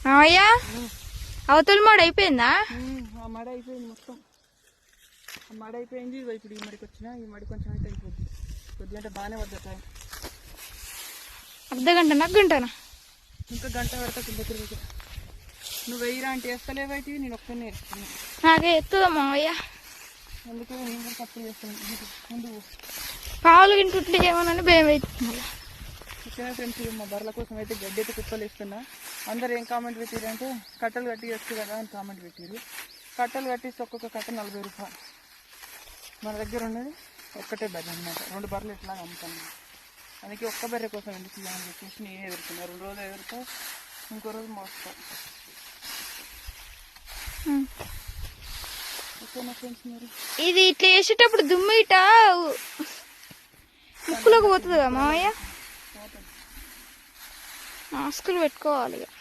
మామయ్య అవతల మడి అయిపోయిందా? ఆ మడ అయిపోయింది మొత్తం. ఆ మడ అయిపోయింది. ఇప్పుడు ఈ మడికి వచ్చినా ఈ మడి కొంచెం అయితే అయిపోద్ది. కొద్దిగా అంటే బాగానే పడుతుంది టైం. అర్ధ గంట నాకు గంటనా? ఇంకా గంట పడతా దగ్గర. నువ్వు వెయ్యిరా అంటే వేస్తలేవైతే నేను ఒక్కనే వేస్తున్నాను. నాకే ఎత్తుదా మామయ్య? అందుకే నేను కూడా తప్పులు చేస్తాను. ముందు పావులు గింటుంటే ఏమోనని భయం అవుతుంది. ఓకేనా ఫ్రెండ్స్, మా బర్రెల కోసం అయితే గడ్డి అయితే కుప్పలు ఇస్తున్నా. అందరు ఏం కామెంట్ పెట్టారు అంటే కట్టలు కట్టి వేస్తుంది కదా అని కామెంట్ పెట్టారు. కట్టలు కట్టిస్తే ఒక్కొక్క కట్ట 40 రూపాయలు. మన దగ్గర ఉన్నది ఒక్కటే బర్రె అన్నమాట. 2 బర్రెలు ఎట్లా అమ్ముతాను. అందుకే ఒక్క బర్రె కోసం ఎందుకు ఇవ్వాలని చెప్పేసి నేను ఎదుర్కొన్నా. 2 రోజులు ఎదురుతా, ఇంకో రోజు మోస్తా. ఓకేనా ఫ్రెండ్స్, మరి ఇది ఇట్లా వేసేటప్పుడు దుమ్ము ఇట ముక్కులోకి పోతుంది కదా మామయ్య? మాస్కులు పెట్టుకోవాలి.